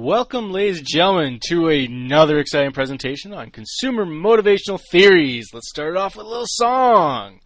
Welcome, ladies and gentlemen, to another exciting presentation on consumer motivational theories. Let's start off with a little song.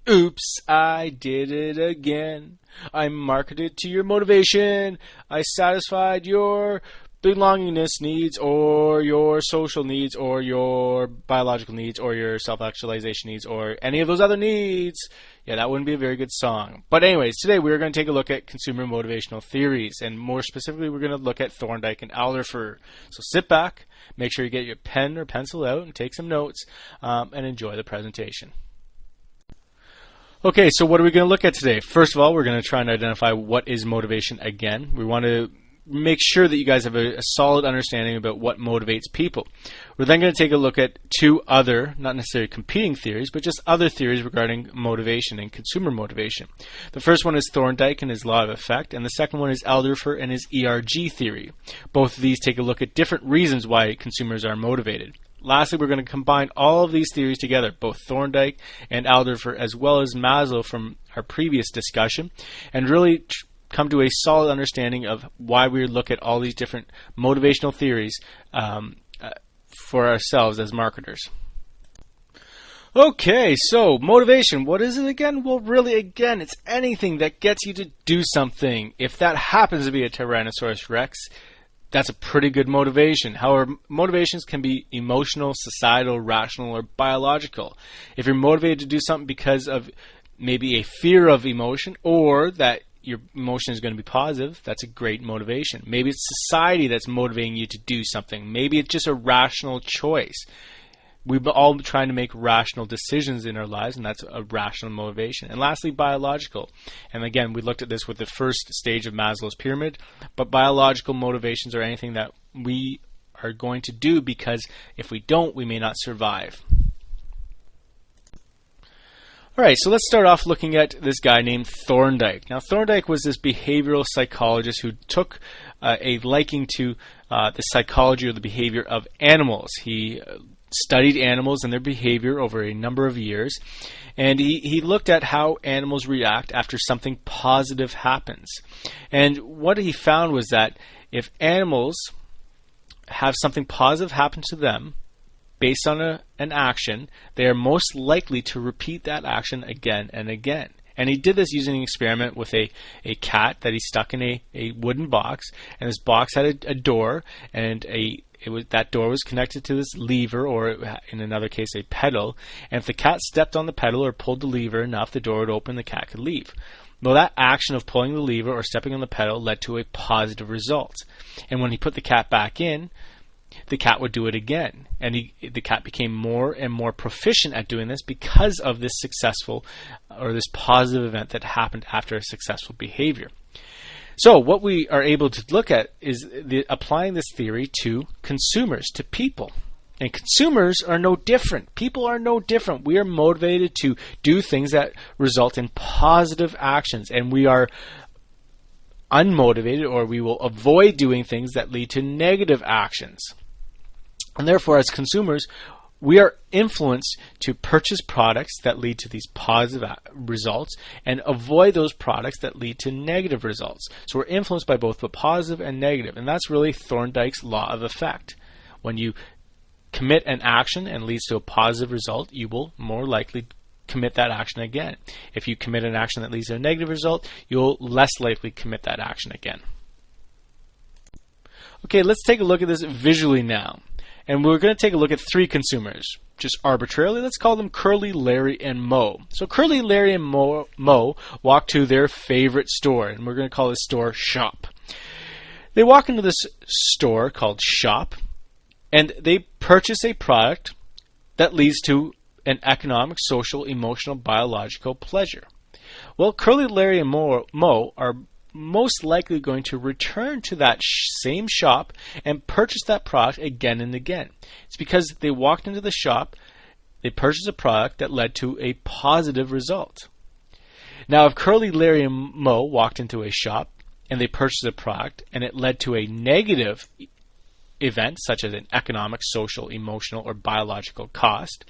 Oops, I did it again. I marketed to your motivation. I satisfied your belongingness needs or your social needs or your biological needs or your self-actualization needs or any of those other needs. Yeah, that wouldn't be a very good song. But anyways, today we're going to take a look at consumer motivational theories, and more specifically we're going to look at Thorndike and Alderfer. So sit back, make sure you get your pen or pencil out and take some notes, and enjoy the presentation. Okay, so what are we going to look at today? First of all, we're going to try and identify what is motivation again. We want to make sure that you guys have a solid understanding about what motivates people. We're then going to take a look at two other, not necessarily competing theories, but just other theories regarding motivation and consumer motivation. The first one is Thorndike and his law of effect, and the second one is Alderfer and his ERG theory. Both of these take a look at different reasons why consumers are motivated. Lastly, we're going to combine all of these theories together, both Thorndike and Alderfer, as well as Maslow from our previous discussion, and really come to a solid understanding of why we look at all these different motivational theories for ourselves as marketers. Okay, so motivation, what is it again? Well, really, again, it's anything that gets you to do something. If that happens to be a Tyrannosaurus Rex, that's a pretty good motivation. However, motivations can be emotional, societal, rational, or biological. If you're motivated to do something because of maybe a fear of emotion, or that your emotion is going to be positive, that's a great motivation. Maybe it's society that's motivating you to do something. Maybe it's just a rational choice. We've all trying to make rational decisions in our lives, and that's a rational motivation. And lastly, biological. And again, we looked at this with the first stage of Maslow's pyramid, but biological motivations are anything that we are going to do because if we don't, we may not survive. All right, so let's start off looking at this guy named Thorndike. Now, Thorndike was this behavioral psychologist who took a liking to the psychology or the behavior of animals. He studied animals and their behavior over a number of years, and he looked at how animals react after something positive happens. And what he found was that if animals have something positive happen to them, based on an action, they are most likely to repeat that action again and again. And he did this using an experiment with a cat that he stuck in a wooden box, and this box had a door, and that door was connected to this lever, or in another case a pedal, and if the cat stepped on the pedal or pulled the lever enough, the door would open, the cat could leave. Well, that action of pulling the lever or stepping on the pedal led to a positive result. And when he put the cat back in, the cat would do it again, and the cat became more and more proficient at doing this because of this successful or this positive event that happened after a successful behavior. So what we are able to look at is applying this theory to consumers, to people. And consumers are no different. People are no different. We are motivated to do things that result in positive actions, and we are unmotivated, or we will avoid doing things that lead to negative actions. And therefore, as consumers, we are influenced to purchase products that lead to these positive results and avoid those products that lead to negative results. So we're influenced by both the positive and negative, and that's really Thorndike's law of effect. When you commit an action and leads to a positive result, you will more likely commit that action again. If you commit an action that leads to a negative result, you'll less likely commit that action again. Okay, let's take a look at this visually now. And we're going to take a look at three consumers. Just arbitrarily, let's call them Curly, Larry, and Moe. So Curly, Larry, and Moe walk to their favorite store, and we're going to call this store Shop. They walk into this store called Shop, and they purchase a product that leads to an economic, social, emotional, biological pleasure. Well, Curly, Larry, and Moe are most likely going to return to that same shop and purchase that product again and again. It's because they walked into the shop, they purchased a product that led to a positive result. Now, if Curly, Larry, and Moe walked into a shop and they purchased a product and it led to a negative event, such as an economic, social, emotional, or biological cost,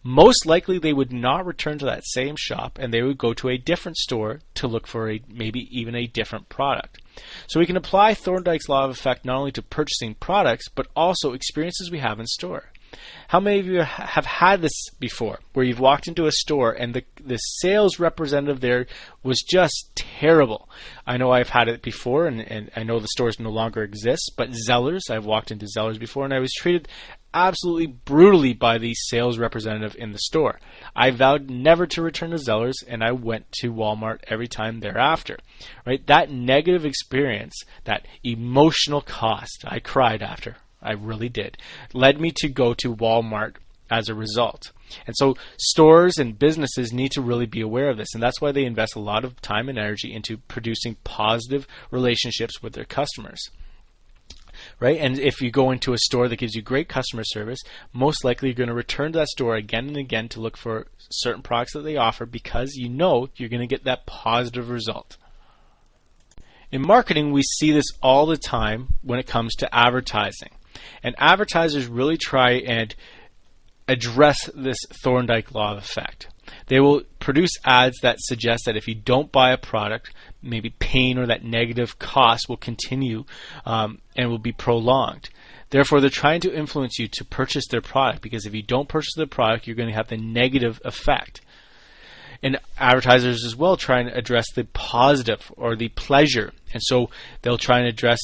most likely they would not return to that same shop and they would go to a different store to look for maybe even a different product. So we can apply Thorndike's law of effect not only to purchasing products, but also experiences we have in store. How many of you have had this before, where you've walked into a store and the sales representative there was just terrible? I know I've had it before, and I know the stores no longer exist, but Zellers, I've walked into Zellers before, and I was treated absolutely brutally by the sales representative in the store. I vowed never to return to Zellers, and I went to Walmart every time thereafter. Right? That negative experience, that emotional cost, I cried after. I really did. Led me to go to Walmart as a result. And so stores and businesses need to really be aware of this, and that's why they invest a lot of time and energy into producing positive relationships with their customers. Right? And if you go into a store that gives you great customer service, most likely you're going to return to that store again and again to look for certain products that they offer, because you know you're going to get that positive result. In marketing, we see this all the time when it comes to advertising. And advertisers really try and address this Thorndike law of effect. They will produce ads that suggest that if you don't buy a product, maybe pain or that negative cost will continue and will be prolonged. Therefore, they're trying to influence you to purchase their product, because if you don't purchase the product, you're going to have the negative effect. And advertisers as well try and address the positive or the pleasure. And so they'll try and address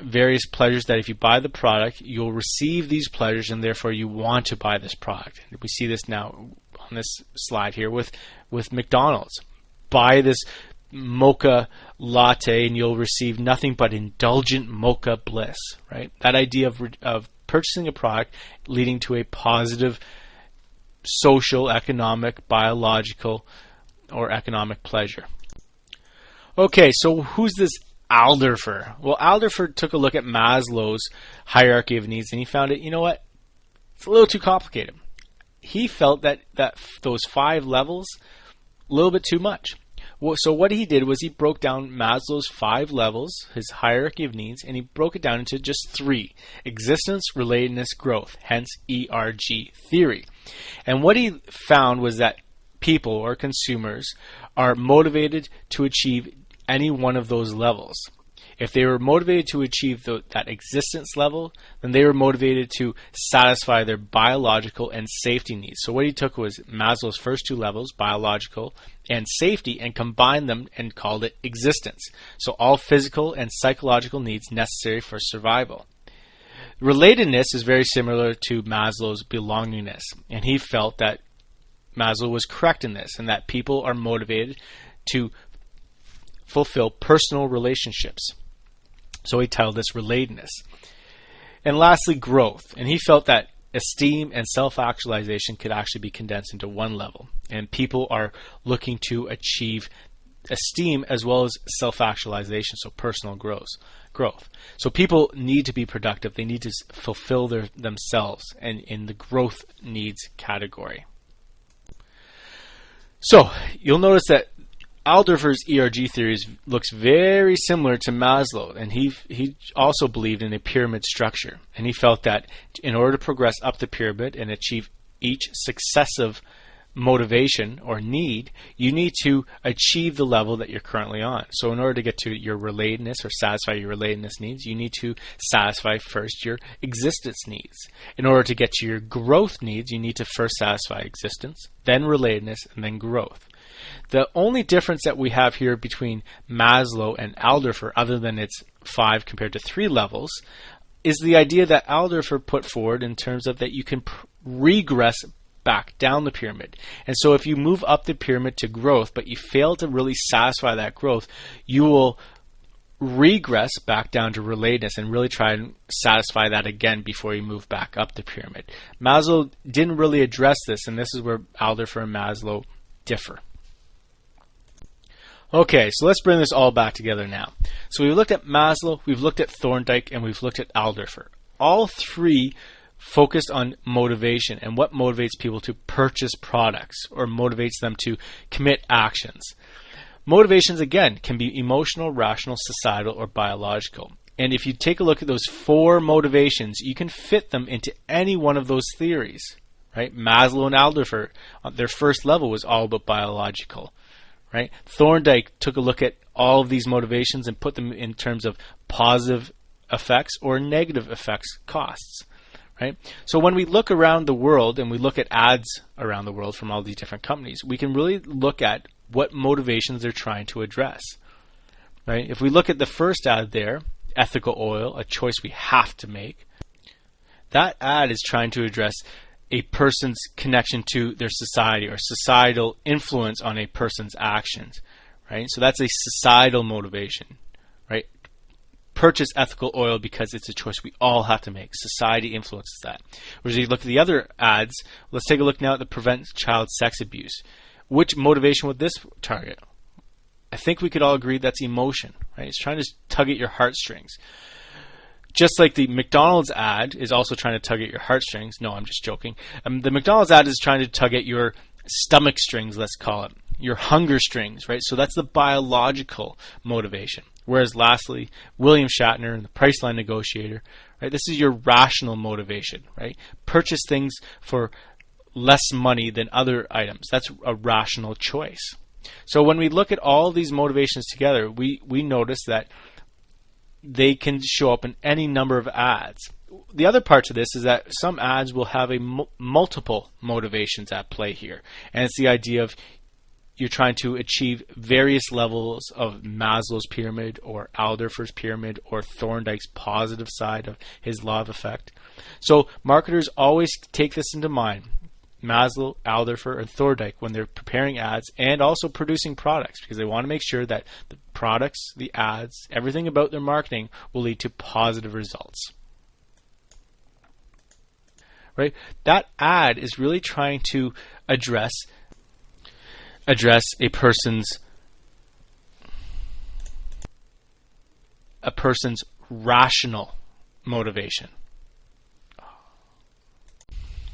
various pleasures that if you buy the product, you'll receive these pleasures, and therefore you want to buy this product. And we see this now on this slide here with McDonald's. Buy this mocha latte and you'll receive nothing but indulgent mocha bliss, right? That idea of purchasing a product leading to a positive social, economic, biological, or economic pleasure. Okay, so who's this Alderfer? Well, Alderfer took a look at Maslow's hierarchy of needs, and he found it, you know what, it's a little too complicated. He felt that those 5 levels, a little bit too much. So what he did was he broke down Maslow's 5 levels, his hierarchy of needs, and he broke it down into just 3: existence, relatedness, growth, hence ERG theory. And what he found was that people or consumers are motivated to achieve any one of those levels. If they were motivated to achieve that existence level, then they were motivated to satisfy their biological and safety needs. So what he took was Maslow's first 2 levels, biological and safety, and combined them and called it existence. So all physical and psychological needs necessary for survival. Relatedness is very similar to Maslow's belongingness, and he felt that Maslow was correct in this, and that people are motivated to fulfill personal relationships. So he titled this relatedness. And lastly, growth. And he felt that esteem and self-actualization could actually be condensed into one level. And people are looking to achieve esteem as well as self-actualization, so personal growth. So people need to be productive. They need to fulfill themselves, and in the growth needs category. So you'll notice that Alderfer's ERG theory looks very similar to Maslow, and he also believed in a pyramid structure, and he felt that in order to progress up the pyramid and achieve each successive motivation or need, you need to achieve the level that you're currently on. So in order to get to your relatedness or satisfy your relatedness needs, you need to satisfy first your existence needs. In order to get to your growth needs, you need to first satisfy existence, then relatedness, and then growth. The only difference that we have here between Maslow and Alderfer, other than it's 5 compared to 3 levels, is the idea that Alderfer put forward in terms of that you can regress back down the pyramid. And so if you move up the pyramid to growth, but you fail to really satisfy that growth, you will regress back down to relatedness and really try and satisfy that again before you move back up the pyramid. Maslow didn't really address this, and this is where Alderfer and Maslow differ. Okay, so let's bring this all back together now. So we've looked at Maslow, we've looked at Thorndike, and we've looked at Alderfer. All 3 focused on motivation and what motivates people to purchase products or motivates them to commit actions. Motivations, again, can be emotional, rational, societal, or biological. And if you take a look at those 4 motivations, you can fit them into any one of those theories. Right? Maslow and Alderfer, their first level was all about biological. Right? Thorndike took a look at all of these motivations and put them in terms of positive effects or negative effects costs. Right? So when we look around the world and we look at ads around the world from all these different companies, we can really look at what motivations they're trying to address. Right? If we look at the first ad there, ethical oil, a choice we have to make, that ad is trying to address a person's connection to their society or societal influence on a person's actions. Right? So that's a societal motivation. Right? Purchase ethical oil because it's a choice we all have to make. Society influences that. Whereas if you look at the other ads, let's take a look now at the prevent child sex abuse. Which motivation would this target? I think we could all agree that's emotion. Right? It's trying to tug at your heartstrings. Just like the McDonald's ad is also trying to tug at your heartstrings. No, I'm just joking. The McDonald's ad is trying to tug at your stomach strings, let's call it. Your hunger strings, right? So that's the biological motivation. Whereas lastly, William Shatner and the Priceline Negotiator, right? This is your rational motivation, right? Purchase things for less money than other items. That's a rational choice. So when we look at all these motivations together, we notice that they can show up in any number of ads. The other part to this is that some ads will have multiple motivations at play here. And it's the idea of you're trying to achieve various levels of Maslow's pyramid or Alderfer's pyramid or Thorndike's positive side of his law of effect. So marketers always take this into mind. Maslow, Alderfer, and Thorndike when they're preparing ads and also producing products, because they want to make sure that the products, the ads, everything about their marketing will lead to positive results. Right? That ad is really trying to address a person's rational motivation.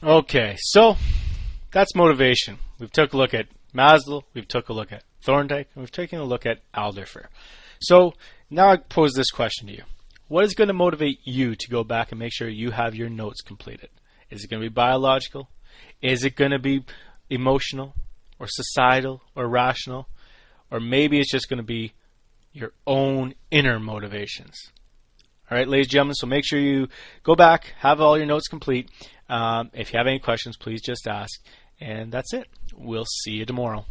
Okay, so that's motivation. We've took a look at Maslow, we've took a look at Thorndike, and we've taken a look at Alderfer. So now I pose this question to you. What is going to motivate you to go back and make sure you have your notes completed? Is it going to be biological? Is it going to be emotional or societal or rational? Or maybe it's just going to be your own inner motivations. All right, ladies and gentlemen, so make sure you go back, have all your notes complete. If you have any questions, please just ask. And that's it. We'll see you tomorrow.